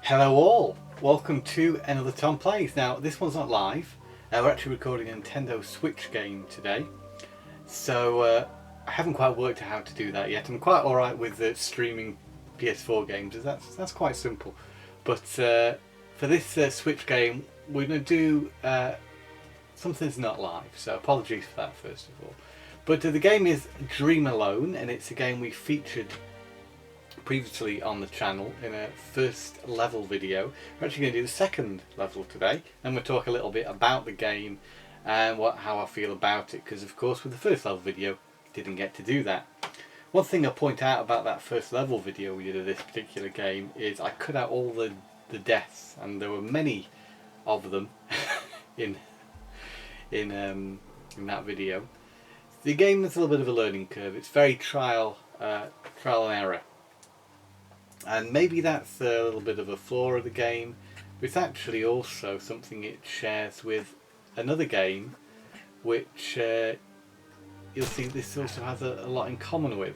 Hello all, welcome to another Tom Plays. Now this one's not live, we're actually recording a Nintendo Switch game today. So I haven't quite worked out how to do that yet. I'm quite alright with streaming PS4 games, that's quite simple. But for this Switch game we're going to do something that's not live, so apologies for that first of all. But the game is Dream Alone, and it's a game we featured previously on the channel in a first level video. We're actually going to do the second level today, and we'll talk a little bit about the game and how I feel about it, because of course with the first level video didn't get to do that. One thing I'll point out about that first level video we did of this particular game is I cut out all the deaths, and there were many of them in that video. The game is a little bit of a learning curve. It's very trial and error. And maybe that's a little bit of a flaw of the game, but it's actually also something it shares with another game which you'll see this also has a lot in common with.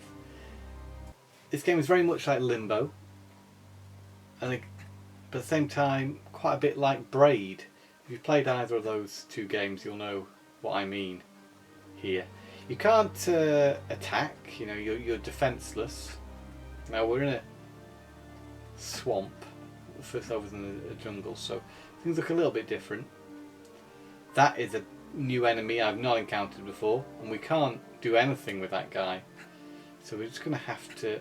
This game is very much like Limbo, and but at the same time quite a bit like Braid. If you've played either of those two games you'll know what I mean here. You can't attack, you know, you're defenseless. Now we're in a swamp. The first level was in a jungle, so things look a little bit different. That is a new enemy I've not encountered before, and we can't do anything with that guy, so we're just going to have to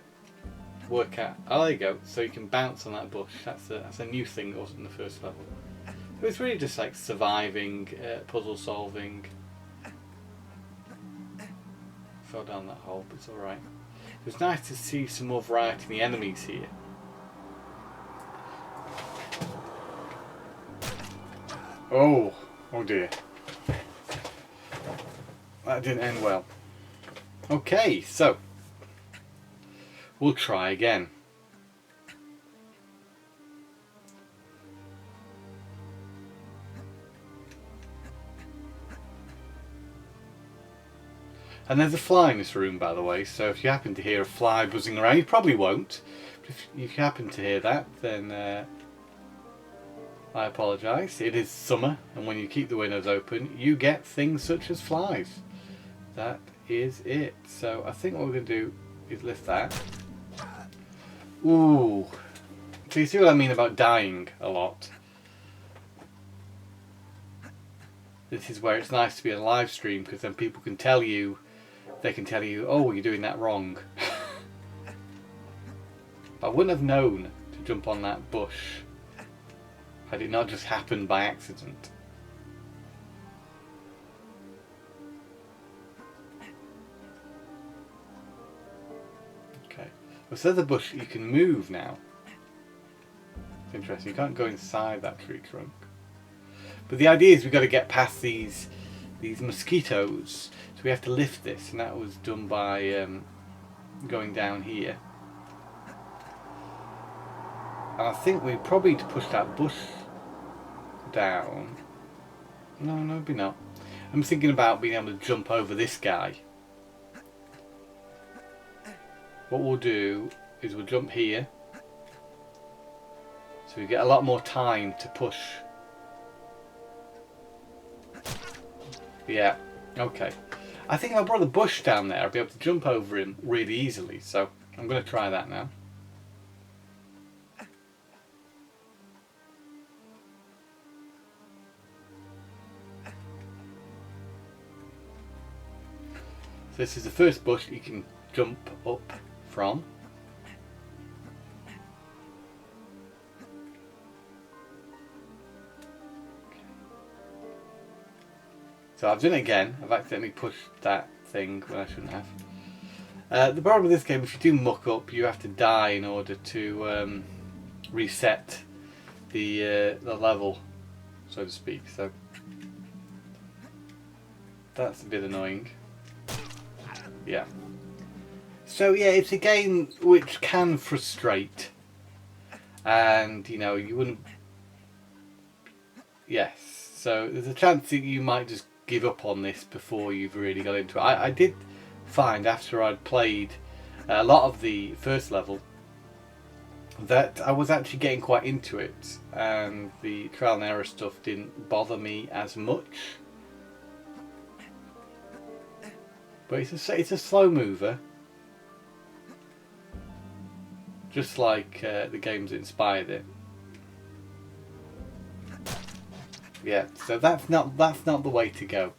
work out. Oh, there you go, so you can bounce on that bush. That's a new thing that wasn't in the first level. So it's really just like surviving, puzzle solving. Fell down that hole, but it's alright. It was nice to see some more variety in the enemies here. Oh dear. That didn't end well. Okay, so we'll try again. And there's a fly in this room, by the way, so if you happen to hear a fly buzzing around, you probably won't, but if you happen to hear that, then I apologise. It is summer, and when you keep the windows open you get things such as flies. That is it. So I think what we're going to do is lift that. Ooh. So you see what I mean about dying a lot. This is where it's nice to be a live stream, because then people can tell you, oh, you're doing that wrong. I wouldn't have known to jump on that bush had it not just happened by accident. Okay. Well, so the bush you can move now. It's interesting. You can't go inside that tree trunk. But the idea is we've got to get past these mosquitoes. So we have to lift this, and that was done by going down here. And I think we probably need to push that bush down. No, maybe not. I'm thinking about being able to jump over this guy. What we'll do is we'll jump here, so we get a lot more time to push. Yeah, okay. I think if I brought the bush down there I'll be able to jump over him really easily, so I'm going to try that now. So this is the first bush you can jump up from. So I've done it again. I've accidentally pushed that thing when I shouldn't have. The problem with this game, if you do muck up, you have to die in order to reset the level, so to speak. So that's a bit annoying. Yeah. So yeah, it's a game which can frustrate, and you know you wouldn't. Yes. So there's a chance that you might just give up on this before you've really got into it. I did find after I'd played a lot of the first level that I was actually getting quite into it, and the trial and error stuff didn't bother me as much. But it's a slow mover, just like the games that inspired it. Yeah, so that's not the way to go.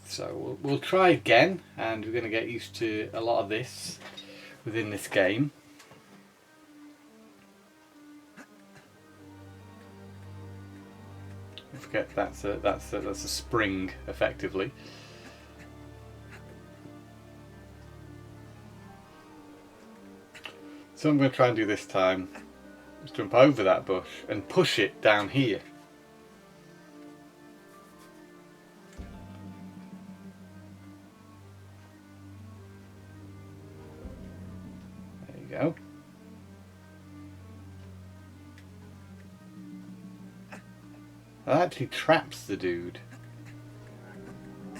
So we'll try again, and we're going to get used to a lot of this within this game. Don't forget that's a spring effectively. So I'm going to try and do this time is jump over that bush and push it down here. There you go. That actually traps the dude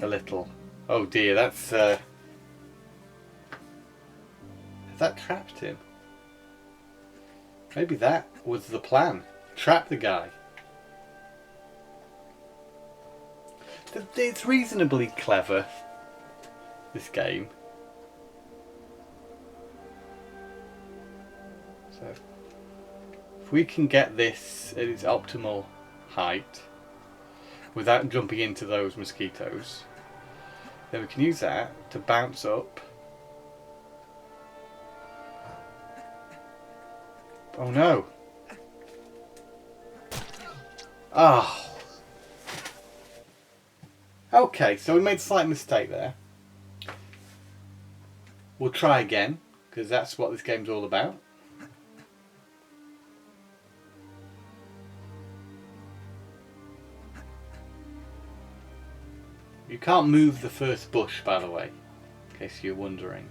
a little. Oh dear, that's has that trapped him? Maybe that was the plan. Trap the guy. It's reasonably clever, this game. So, if we can get this at its optimal height without jumping into those mosquitoes, then we can use that to bounce up. Oh no. Oh. Okay, so we made a slight mistake there. We'll try again, because that's what this game's all about. You can't move the first bush, by the way, in case you're wondering.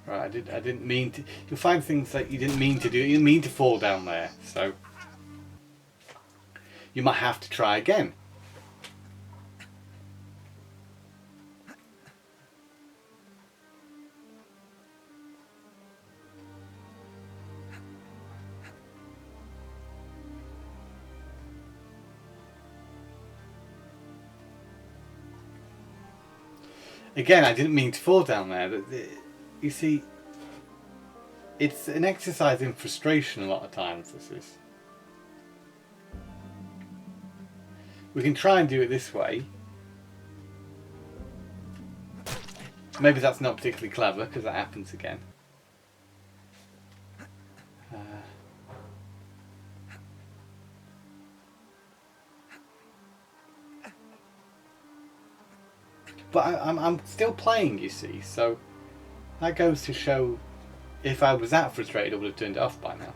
Right, I didn't mean to. You'll find things that you didn't mean to do. You didn't mean to fall down there, so you might have to try again. Again, I didn't mean to fall down there. You see, it's an exercise in frustration a lot of times, this is. We can try and do it this way. Maybe that's not particularly clever, because that happens again. But I'm still playing, you see, so that goes to show if I was that frustrated I would have turned it off by now.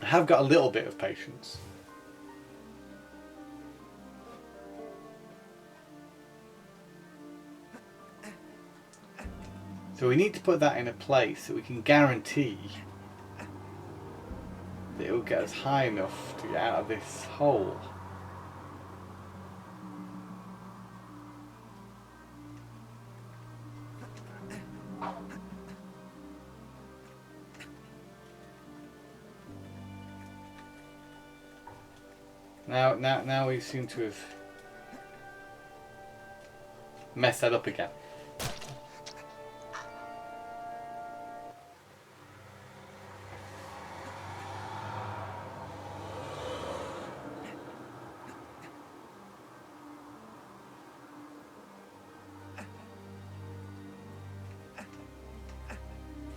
I have got a little bit of patience. So we need to put that in a place that we can guarantee that it will get us high enough to get out of this hole. Now we seem to have messed that up again.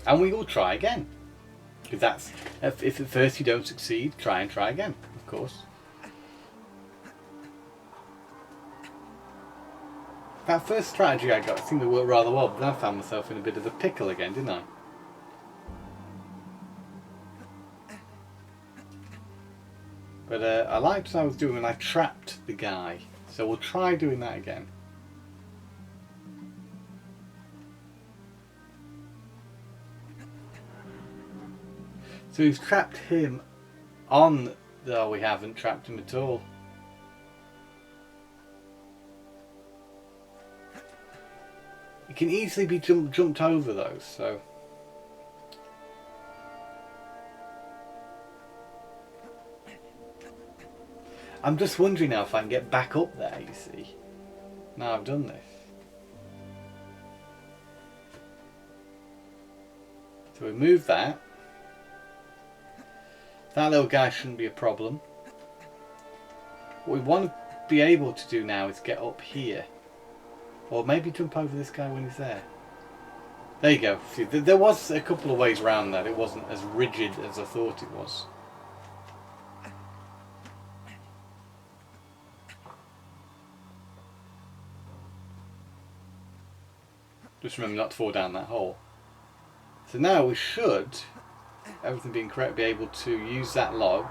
And we will try again. Because that's, if at first you don't succeed, try and try again, of course. That first strategy I got seemed to work rather well, but then I found myself in a bit of a pickle again, didn't I? But I liked what I was doing when I trapped the guy, so we'll try doing that again. So we've trapped him on... Oh, we haven't trapped him at all. It can easily be jumped over though, so... I'm just wondering now if I can get back up there, you see. Now I've done this. So we move that. That little guy shouldn't be a problem. What we want to be able to do now is get up here. Or maybe jump over this guy when he's there. There you go. See, there was a couple of ways around that. It wasn't as rigid as I thought it was. Just remember not to fall down that hole. So now we should, everything being correct, be able to use that log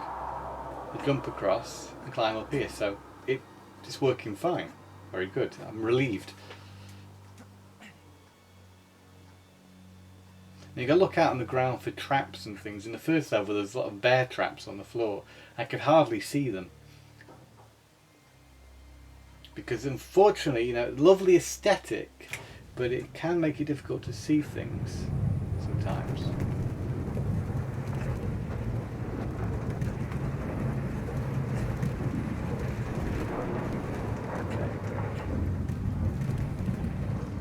to jump across and climb up here. So it's working fine. Very good. I'm relieved. Now you've got to look out on the ground for traps and things. In the first level there's a lot of bear traps on the floor. I could hardly see them. Because unfortunately, you know, lovely aesthetic, but it can make it difficult to see things sometimes. Okay.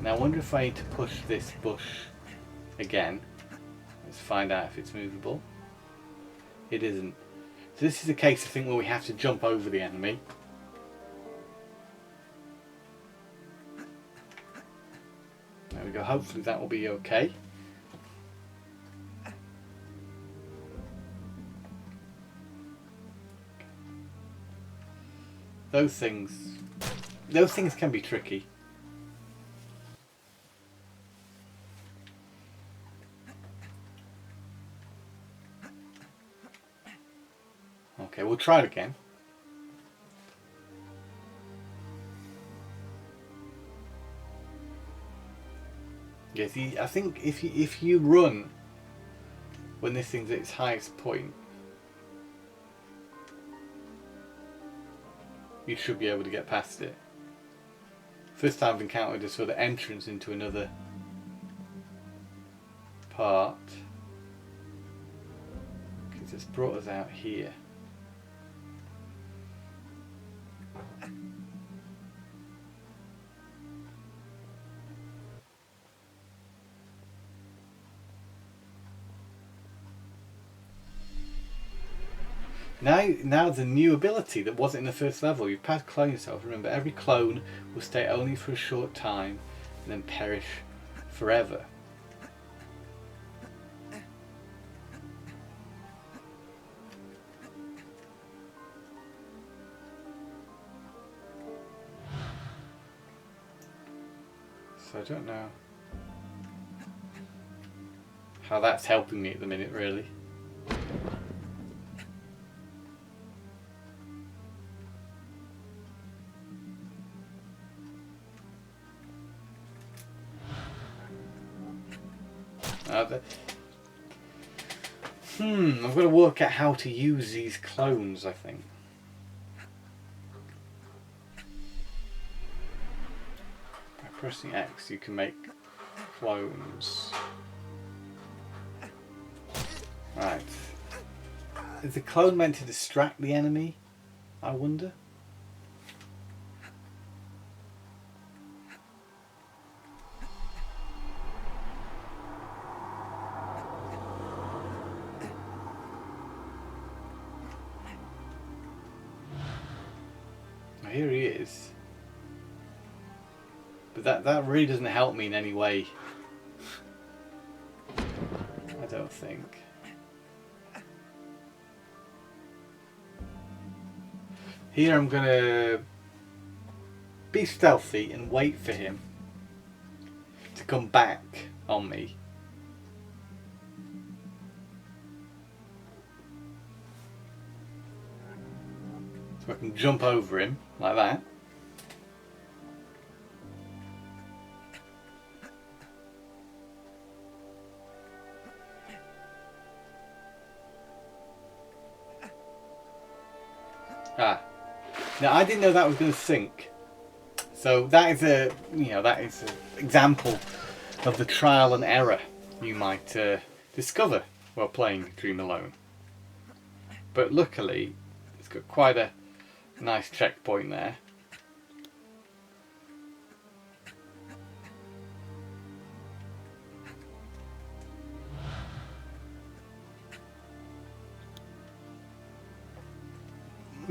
Now I wonder if I need to push this bush again. Let's find out if it's movable. It isn't. So this is a case, I think, where we have to jump over the enemy. There we go, hopefully that will be okay. Those things can be tricky. Okay, we'll try it again. Yeah, see, I think if you run when this thing's at its highest point, you should be able to get past it. First time I've encountered a sort of entrance into another part. Because it's brought us out here. Now the new ability that wasn't in the first level. You've passed clone yourself. Remember, every clone will stay only for a short time and then perish forever. So I don't know how that's helping me at the minute, really. I've got to work out how to use these clones, I think. By pressing X you can make clones. Right. Is the clone meant to distract the enemy, I wonder? Here he is. But that really doesn't help me in any way. I don't think. Here I'm gonna be stealthy and wait for him to come back on me. So I can jump over him like that. Ah. Now I didn't know that was going to sink. So that is a, that is an example of the trial and error you might discover while playing Dream Alone. But luckily, it's got quite a nice checkpoint there.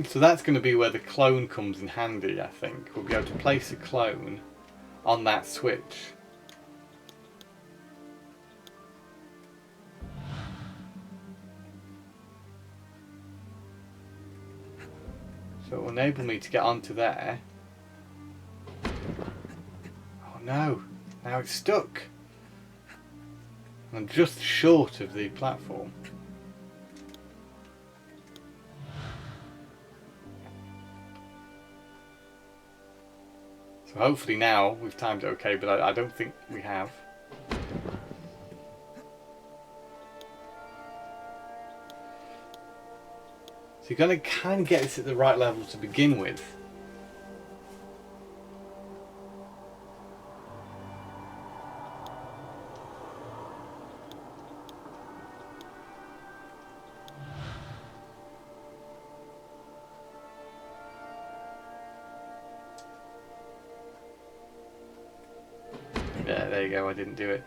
So that's going to be where the clone comes in handy, I think. We'll be able to place a clone on that switch. So it will enable me to get onto there. Oh no, now it's stuck. I'm just short of the platform. So hopefully now we've timed it okay, but I don't think we have. So you're going to kind of get this at the right level to begin with. Yeah, there you go, I didn't do it.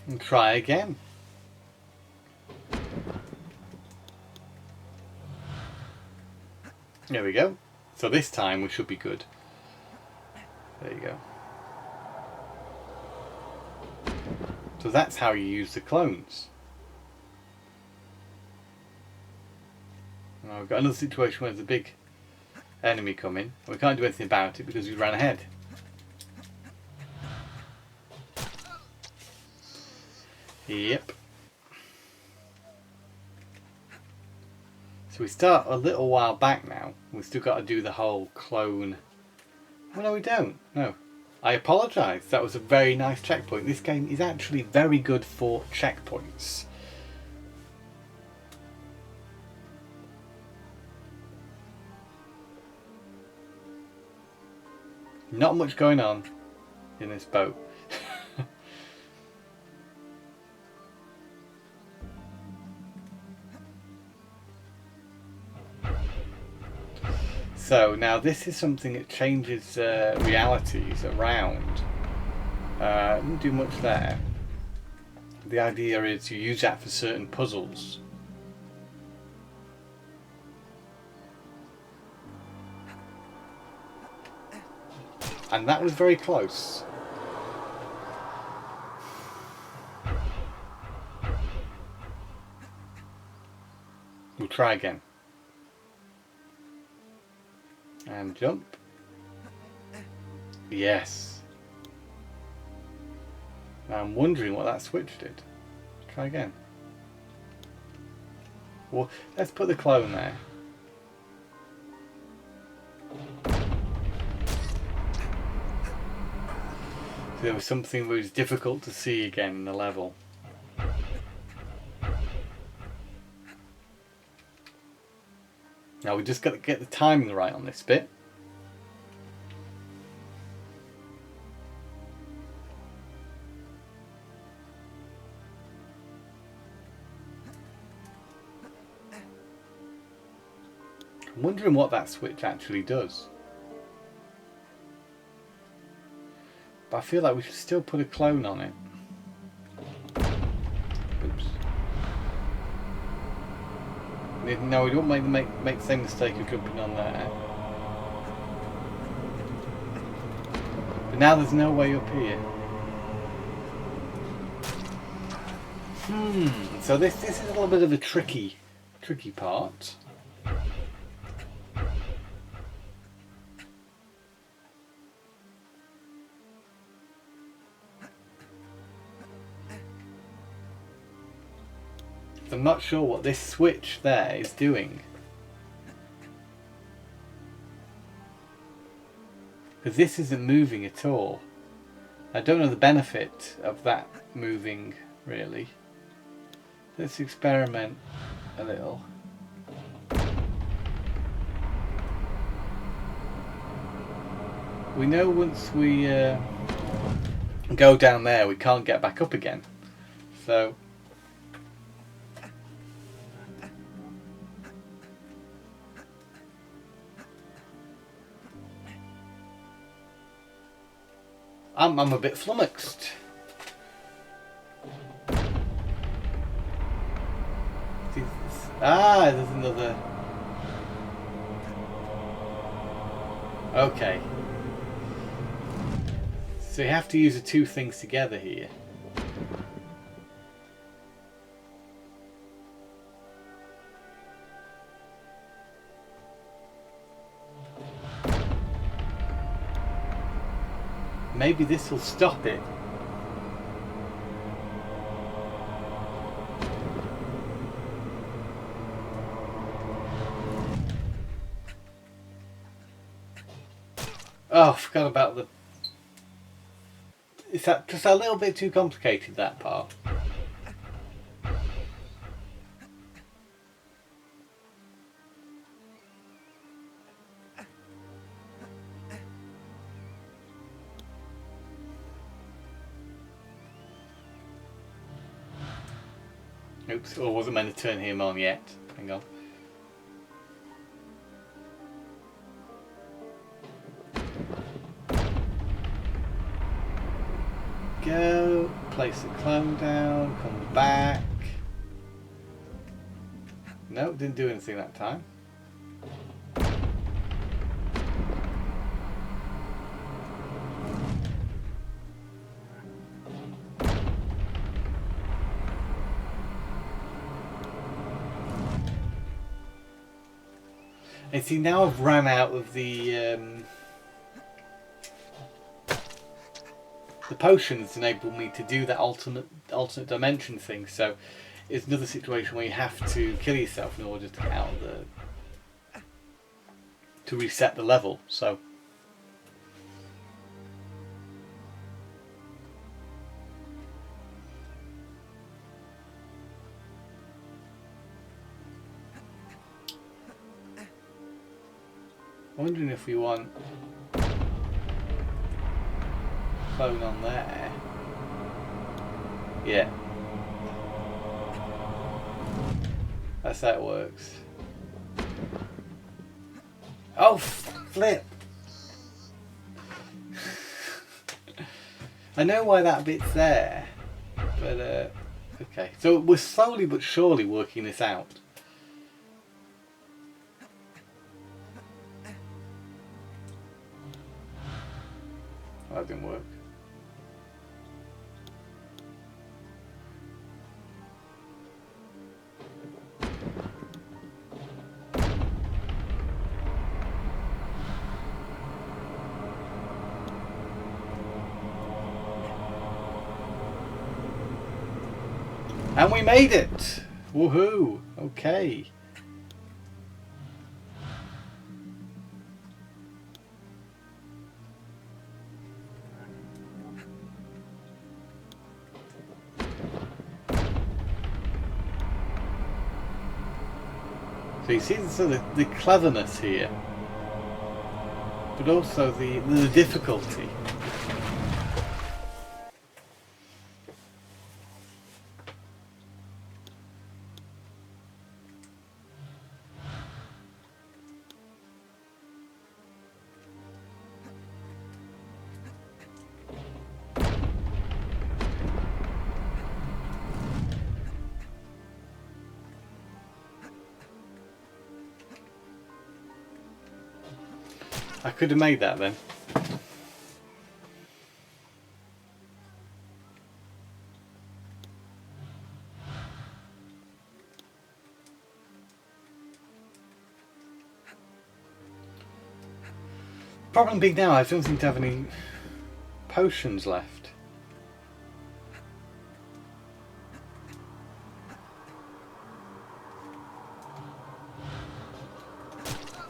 And try again. There we go. So this time we should be good. There you go. So that's how you use the clones. Now we've got another situation where there's a big enemy coming. We can't do anything about it because we ran ahead. Yep. So we start a little while back now. We've still got to do the whole clone. Oh no, we don't. No. I apologise. That was a very nice checkpoint. This game is actually very good for checkpoints. Not much going on in this boat. So now this is something that changes realities around. Didn't do much there. The idea is you use that for certain puzzles. And that was very close. We'll try again. And jump. Yes. Now I'm wondering what that switch did. Try again. Well, let's put the clone there. So there was something that was difficult to see again in the level. Now we just got to get the timing right on this bit. I'm wondering what that switch actually does. But I feel like we should still put a clone on it. Oops. No, we don't make the same mistake of jumping on there. But now there's no way up here. So this is a little bit of a tricky part. I'm not sure what this switch there is doing. Because this isn't moving at all. I don't know the benefit of that moving, really. Let's experiment a little. We know once we go down there we can't get back up again. So I'm a bit flummoxed. Ah, there's another. Okay. So you have to use the two things together here. Maybe this will stop it. Oh, I forgot about the... Is that just a little bit too complicated, that part? Oops, I wasn't meant to turn him on yet. Hang on. Go, place the clone down, come back. No, didn't do anything that time. And see, now I've ran out of the potions enable me to do that alternate dimension thing. So it's another situation where you have to kill yourself in order to get out of to reset the level. So I'm wondering if we want clone on there. Yeah. That's how it works. Oh, flip! I know why that bit's there, but okay. So we're slowly but surely working this out. Oh, that didn't work. And we made it! Woohoo! Okay. So you see the cleverness here, but also the difficulty. I could have made that then. Problem being now, I don't seem to have any potions left.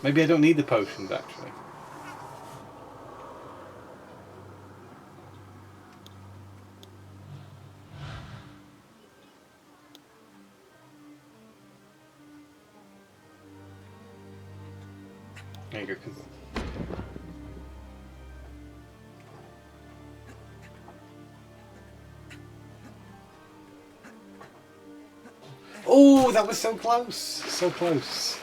Maybe I don't need the potions actually. There you go. Oh, that was so close. So close.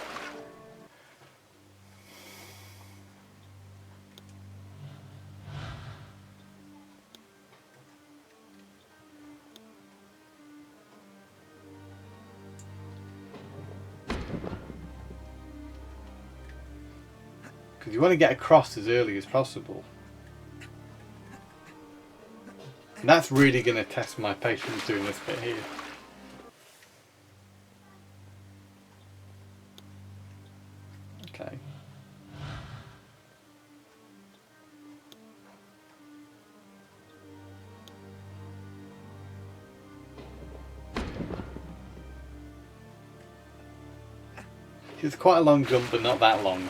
Because you want to get across as early as possible. And that's really going to test my patience doing this bit here. Okay. It's quite a long jump, but not that long.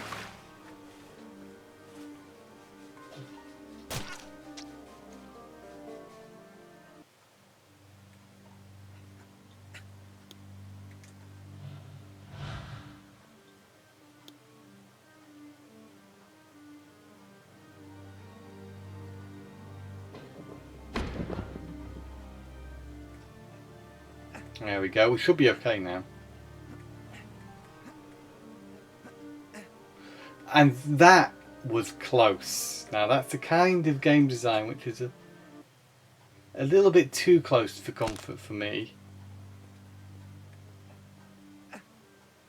There we go, we should be okay now. And that was close. Now that's the kind of game design which is a little bit too close for comfort for me.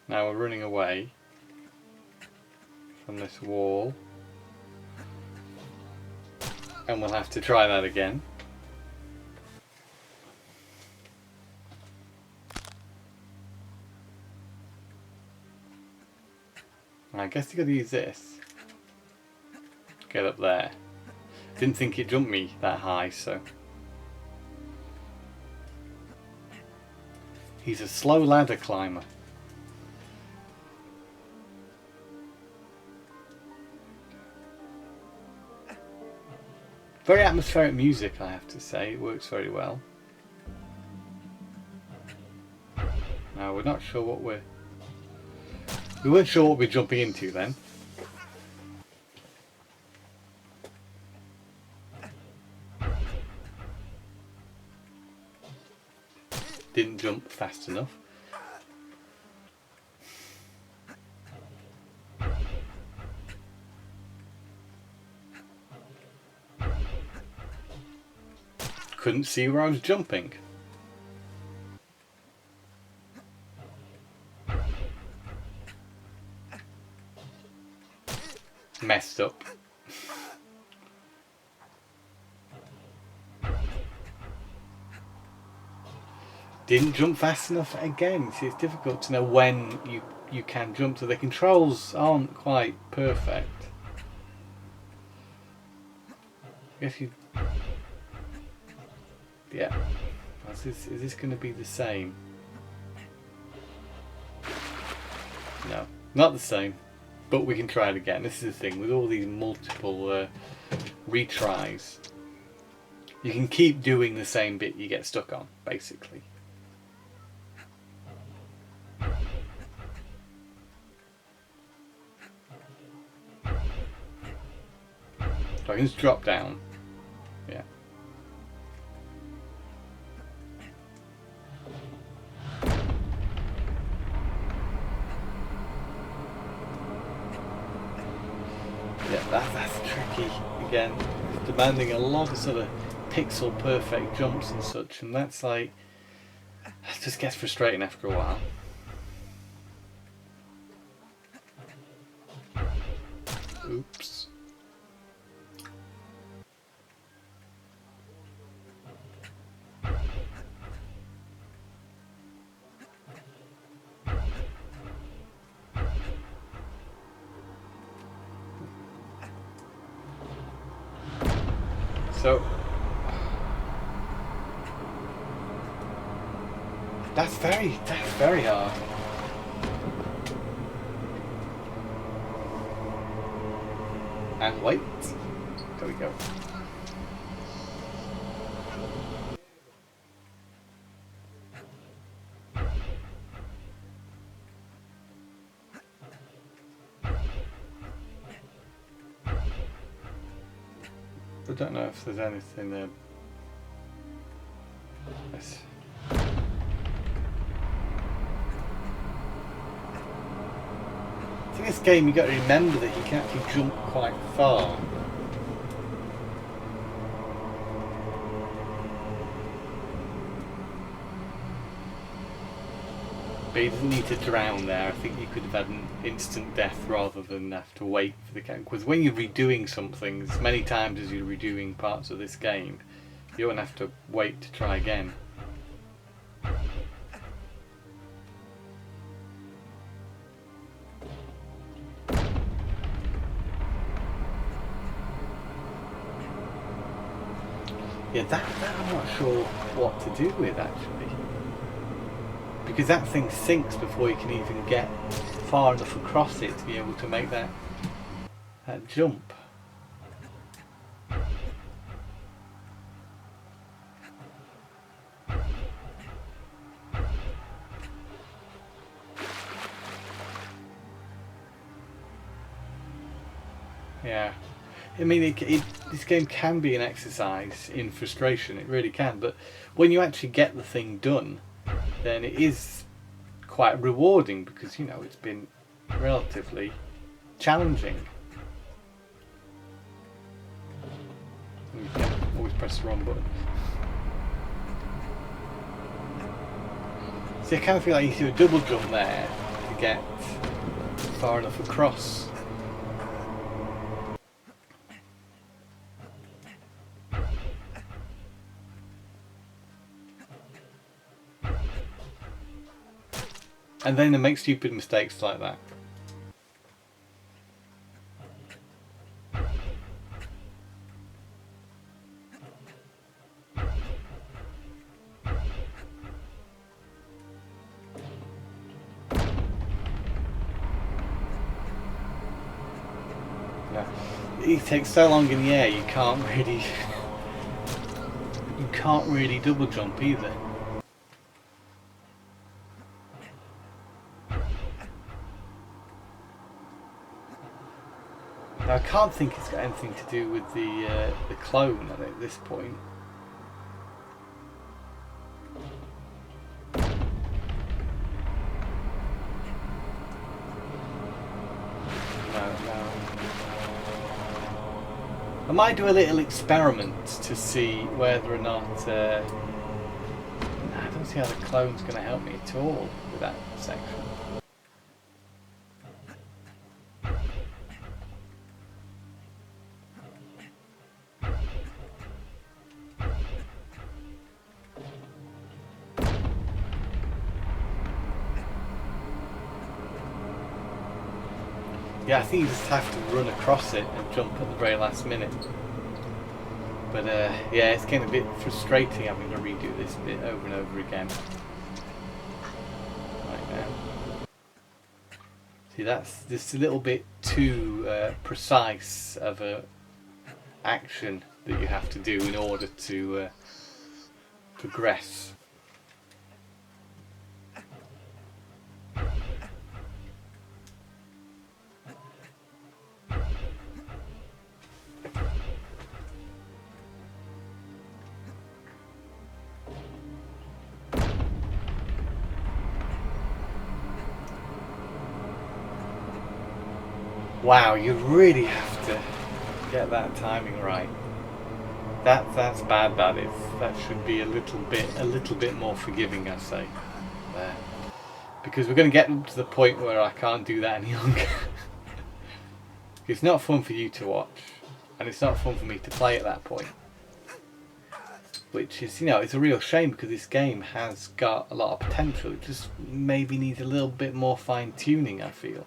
Now we're running away from this wall. And we'll have to try that again. I guess you gotta use this. Get up there. Didn't think it jumped me that high, so. He's a slow ladder climber. Very atmospheric music, I have to say. It works very well. Now we're not sure what we weren't sure what we're jumping into then. Didn't jump fast enough. Couldn't see where I was jumping. Messed up. Didn't jump fast enough again. See, it's difficult to know when you can jump, so the controls aren't quite perfect. I guess you... Yeah. Is this going to be the same? No, not the same. But we can try it again. This is the thing, with all these multiple retries, you can keep doing the same bit you get stuck on, basically. So I can just drop down. Yeah. Yeah, that's tricky again. It's demanding a lot of sort of pixel perfect jumps and such, and that's like, it just gets frustrating after a while. Oops. So that's very hard. And wait. There we go. I don't know if there's anything there. Yes. I think this game, you've got to remember that you can actually jump quite far. But he doesn't need to drown there. I think you could have had an instant death rather than have to wait for the game. Because when you're redoing something as many times as you're redoing parts of this game, you don't have to wait to try again. Yeah, that I'm not sure what to do with actually. Because that thing sinks before you can even get far enough across it to be able to make that jump. Yeah. I mean, this game can be an exercise in frustration, it really can, but when you actually get the thing done, then it is quite rewarding because, you know, it's been relatively challenging. Yeah, always press the wrong button. See, I kind of feel like you do a double jump there to get far enough across. And then they make stupid mistakes like that. Yeah. It takes so long in the air, you can't really double jump either. Now, I can't think it's got anything to do with the clone at this point. No. I might do a little experiment to see whether or not. I don't see how the clone's going to help me at all with that section. Yeah, I think you just have to run across it and jump at the very last minute. But yeah, it's getting a bit frustrating having to redo this bit over and over again. Right now. See, that's just a little bit too precise of a action that you have to do in order to progress. Wow, you really have to get that timing right. That's bad. That is. That should be a little bit more forgiving, I'd say. There, because we're going to get to the point where I can't do that any longer. It's not fun for you to watch, and it's not fun for me to play at that point. Which is, you know, it's a real shame because this game has got a lot of potential. It just maybe needs a little bit more fine tuning, I feel.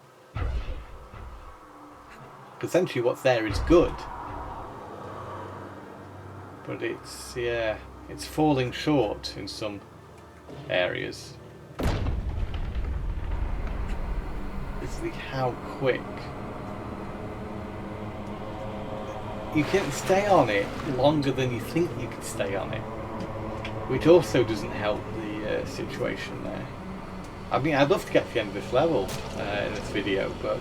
Essentially what's there is good, but it's, yeah, it's falling short in some areas. It's the how quick you can stay on it longer than you think you can stay on it, which also doesn't help the situation there. I mean, I'd love to get to the end of this level in this video, but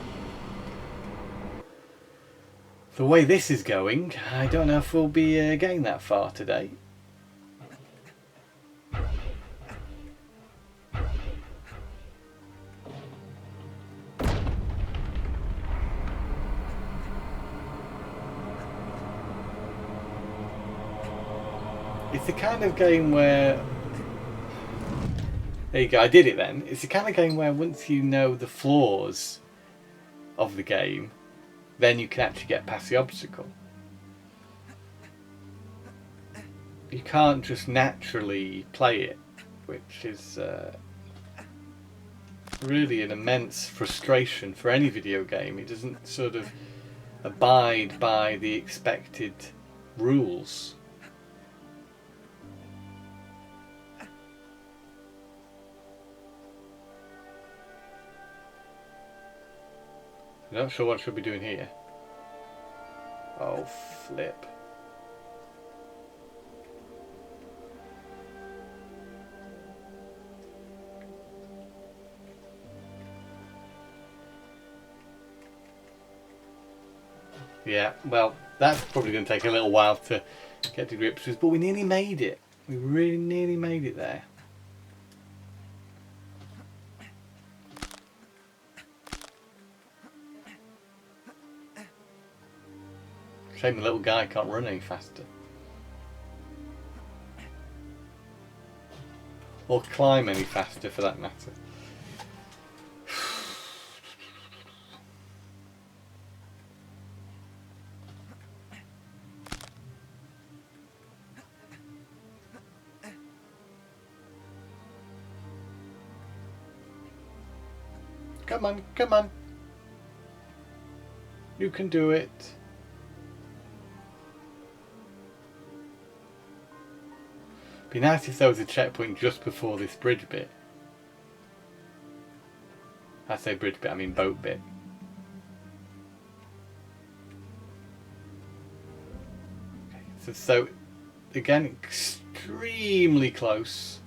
The way this is going, I don't know if we'll be getting that far today. It's the kind of game where... There you go, I did it then. It's the kind of game where once you know the flaws of the game, then you can actually get past the obstacle. You can't just naturally play it, which is really an immense frustration for any video game. It doesn't sort of abide by the expected rules. I'm not sure what I should be doing here. Oh, flip. Yeah, well, that's probably going to take a little while to get to grips with, but we nearly made it. We really nearly made it there. Shame the little guy can't run any faster. Or climb any faster for that matter. Come on, come on. You can do it. Be nice if there was a checkpoint just before this bridge bit. I say bridge bit, I mean boat bit. Okay, so again, extremely close.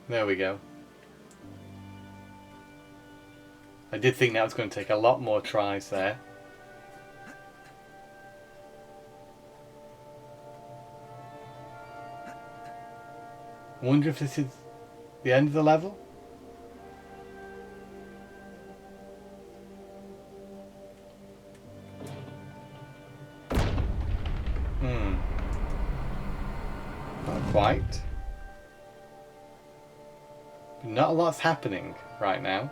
There we go. I did think that was going to take a lot more tries there. I wonder if this is the end of the level? Not quite. Not a lot's happening right now.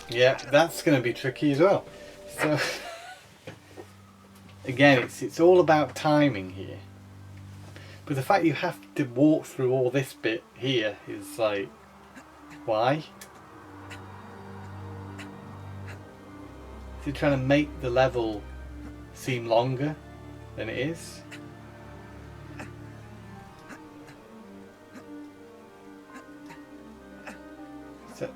Yeah, that's going to be tricky as well. So again, it's all about timing here. But the fact you have to walk through all this bit here is like, why? Is it trying to make the level seem longer than it is? So,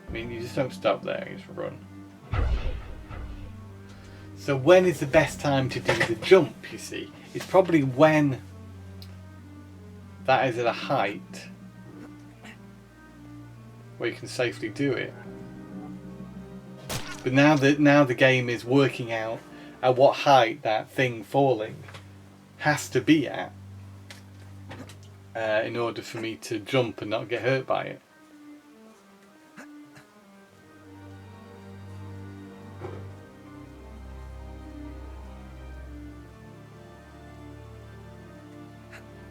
I mean, you just don't stop there, you just run. So when is the best time to do the jump, you see? It's probably when that is at a height where you can safely do it. But now the game is working out at what height that thing falling has to be at in order for me to jump and not get hurt by it.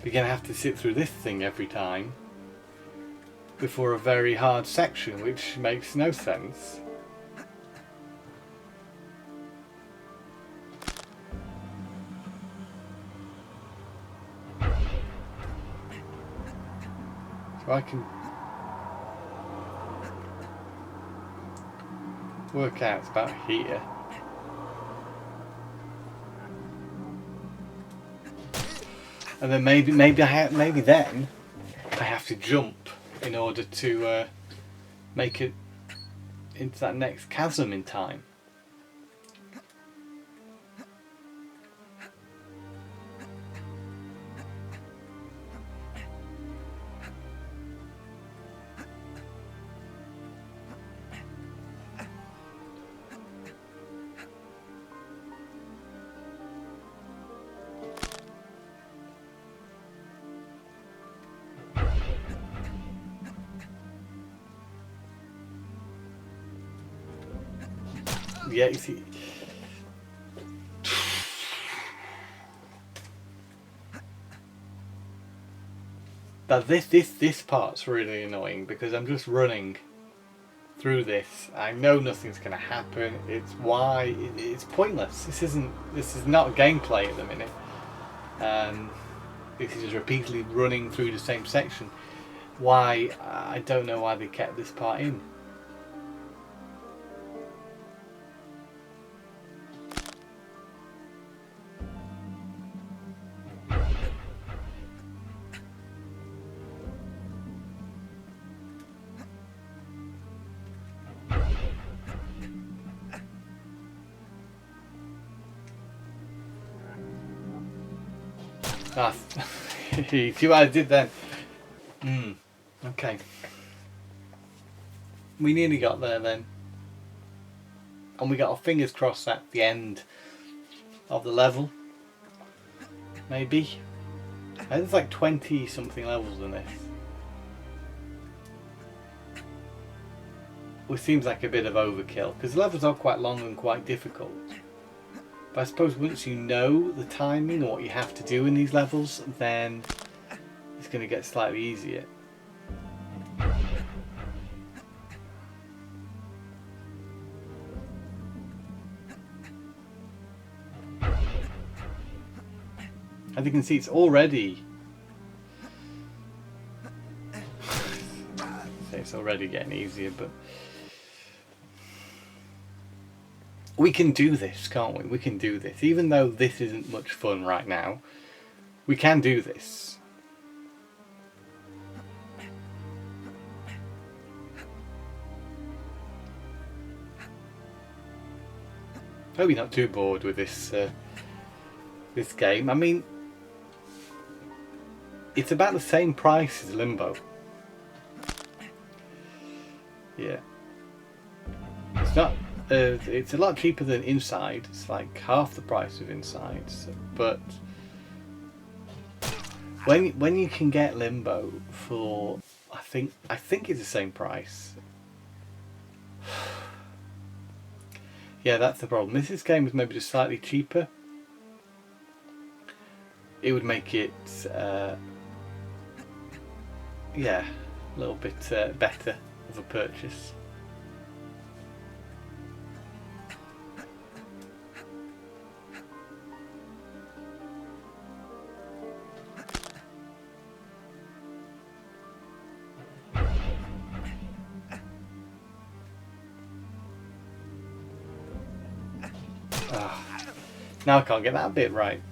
You're going to have to sit through this thing every time. before a very hard section, which makes no sense. So I can work out it's about here. And then maybe then I have to jump in order to make it into that next chasm in time. Yeah, you see. But this part's really annoying because I'm just running through this. I know nothing's going to happen. It's pointless. This is not gameplay at the minute. This is just repeatedly running through the same section. Why? I don't know why they kept this part in. See what I did then? Okay. We nearly got there then. And we got our fingers crossed at the end of the level. Maybe. I think there's like 20 something levels in this. Which seems like a bit of overkill, because the levels are quite long and quite difficult. But I suppose once you know the timing and what you have to do in these levels, then it's going to get slightly easier. As you can see, it's already getting easier, but we can do this, can't we? We can do this. Even though this isn't much fun right now, we can do this. Hope you're not too bored with this this game. I mean, it's about the same price as Limbo. Yeah. It's not. It's a lot cheaper than Inside. It's like half the price of Inside. But when you can get Limbo for, I think it's the same price. Yeah, that's the problem. If this game was maybe just slightly cheaper, it would make it, yeah, a little bit better of a purchase. Now I can't get that bit right.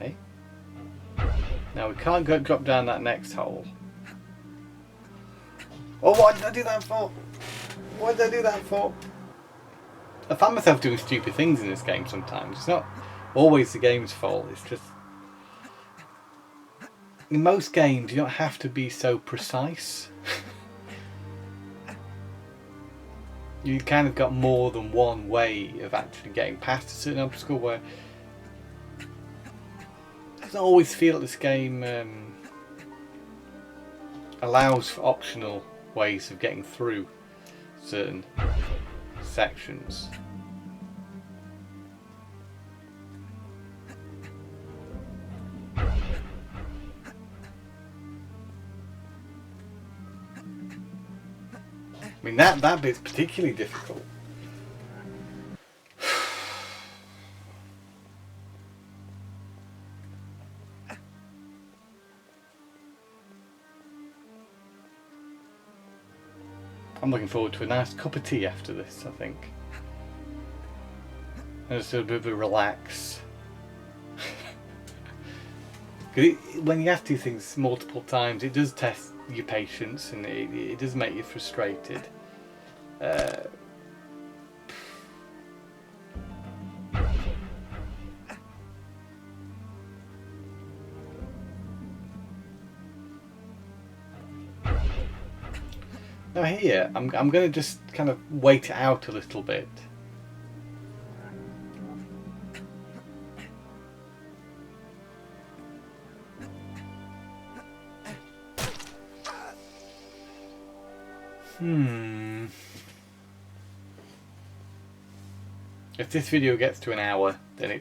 Okay. Now we can't drop down that next hole. Oh, what did I do that for? What did I do that for? I find myself doing stupid things in this game sometimes. It's not always the game's fault. It's just in most games you don't have to be so precise. You kind of got more than one way of actually getting past a certain obstacle, where it doesn't always feel that this game allows for optional ways of getting through certain sections. I mean, that bit's particularly difficult. I'm looking forward to a nice cup of tea after this, I think. And just a bit of a relax. When you have to do things multiple times, it does test your patience, and it does make you frustrated. Now here, I'm going to just kind of wait it out a little bit. If this video gets to an hour, then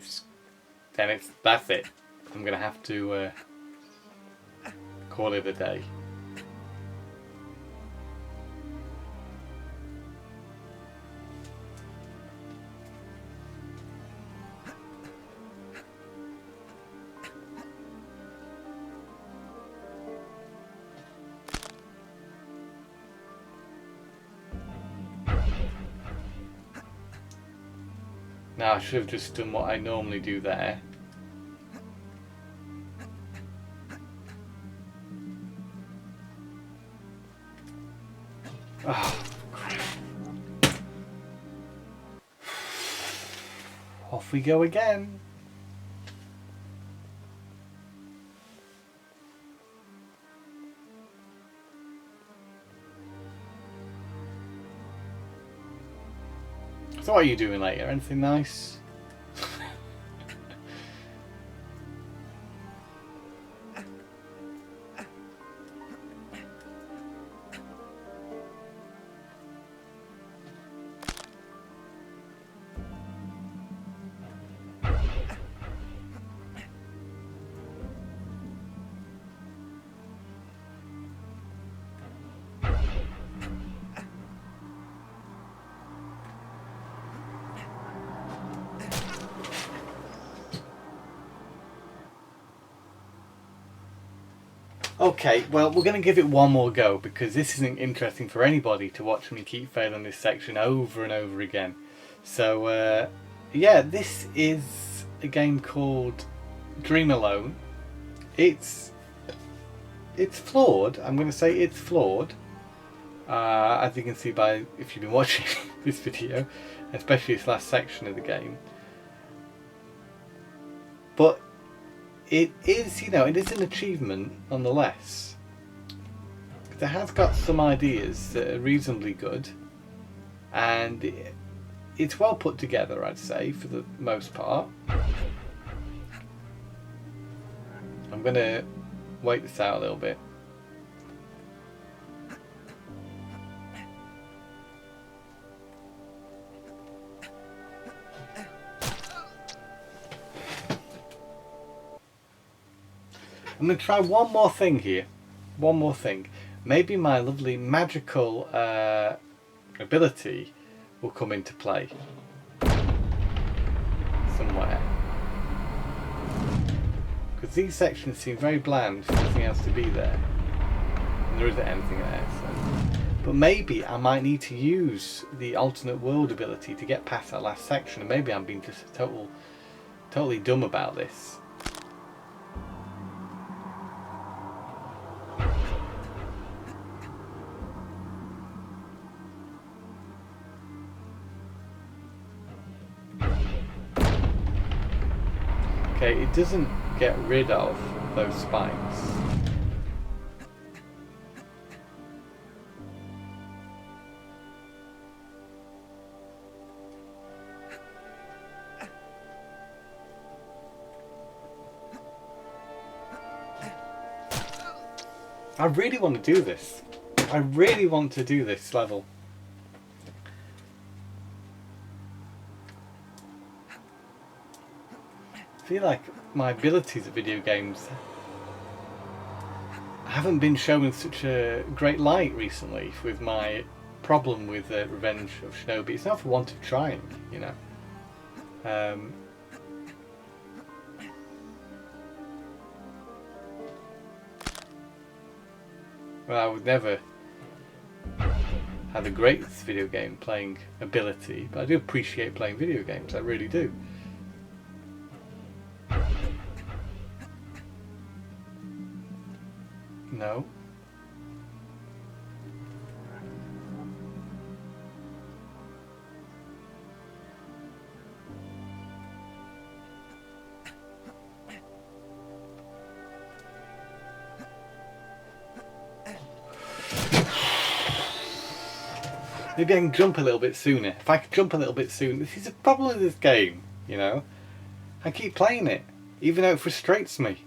that's it. I'm gonna have to call it a day. Now I should have just done what I normally do there. Oh, crap. Off we go again. So what are you doing later? Anything nice? Okay, well, we're going to give it one more go, because this isn't interesting for anybody to watch me keep failing this section over and over again. So, yeah, this is a game called Dream Alone. It's flawed. I'm going to say it's flawed. As you can see by, if you've been watching this video, especially this last section of the game. But it is, you know, it is an achievement nonetheless. It has got some ideas that are reasonably good, and it's well put together, I'd say, for the most part. I'm going to wait this out a little bit. I'm going to try one more thing here. One more thing. Maybe my lovely magical ability will come into play somewhere. Because these sections seem very bland for nothing else to be there. And there isn't anything there. So. But maybe I might need to use the alternate world ability to get past that last section. And maybe I'm being just totally dumb about this. Okay, it doesn't get rid of those spikes. I really want to do this. I really want to do this level. I feel like my abilities at video games haven't been shown in such a great light recently with my problem with Revenge of Shinobi. It's not for want of trying, you know. Well, I would never have the greatest video game playing ability, but I do appreciate playing video games, I really do. No. Maybe I can jump a little bit sooner. If I could jump a little bit sooner, this is a problem with this game, you know. I keep playing it, even though it frustrates me.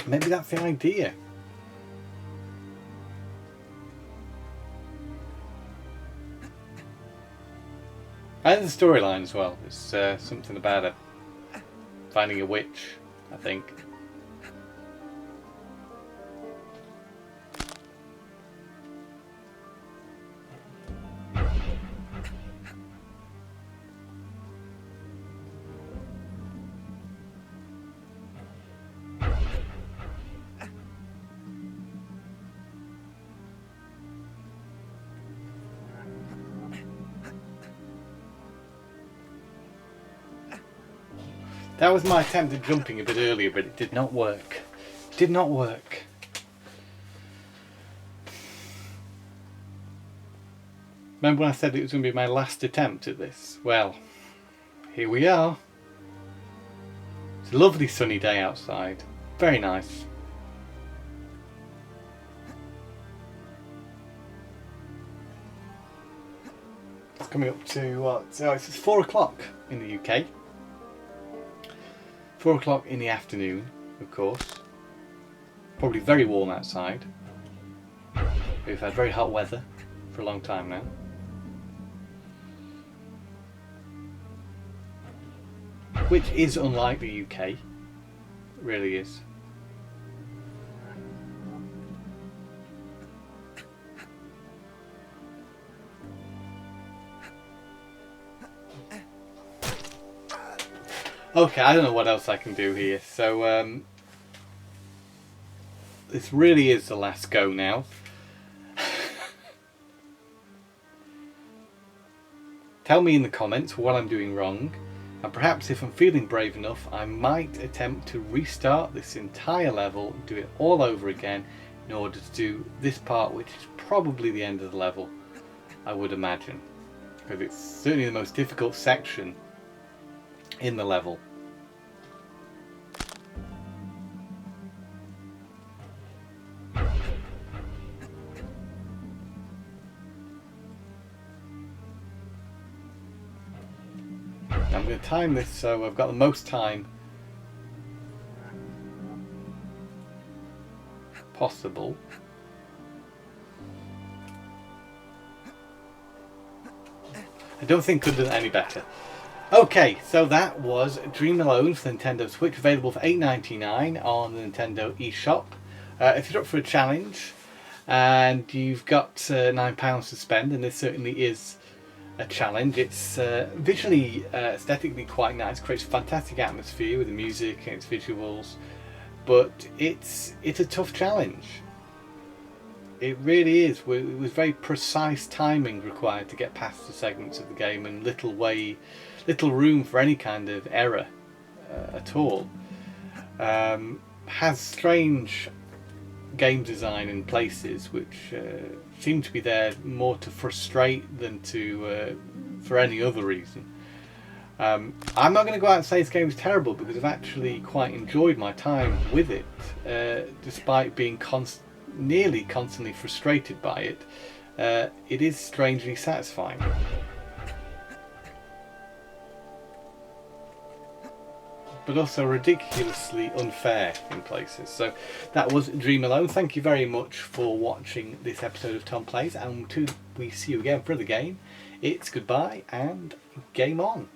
Maybe that's the idea. And the storyline as well. It's something about it. Finding a witch, I think. That was my attempt at jumping a bit earlier, but it did not work. It did not work. Remember when I said it was going to be my last attempt at this? Well, here we are. It's a lovely sunny day outside. Very nice. It's coming up to what? Oh, it's 4 o'clock in the UK. 4 o'clock in the afternoon, of course. Probably very warm outside. We've had very hot weather for a long time now. Which is unlike the UK. It really is. Okay, I don't know what else I can do here. So, this really is the last go now. Tell me in the comments what I'm doing wrong, and perhaps if I'm feeling brave enough, I might attempt to restart this entire level, do it all over again, in order to do this part, which is probably the end of the level, I would imagine. Because it's certainly the most difficult section in the level. I'm going to time this so I've got the most time possible. I don't think could have done any better. Okay, so that was Dream Alone for the Nintendo Switch, available for $8.99 on the Nintendo eShop. If you're up for a challenge and you've got £9 to spend, and this certainly is a challenge. It's visually, aesthetically quite nice, creates a fantastic atmosphere with the music and its visuals, but it's a tough challenge. It really is. It was very precise timing required to get past the segments of the game, and little room for any kind of error at all. Has strange game design in places which seem to be there more to frustrate than to for any other reason. I'm not going to go out and say this game is terrible, because I've actually quite enjoyed my time with it, despite being nearly constantly frustrated by it. It is strangely satisfying. But also ridiculously unfair in places. So that was Dream Alone. Thank you very much for watching this episode of Tom Plays, and until we see you again for the game, it's goodbye and game on.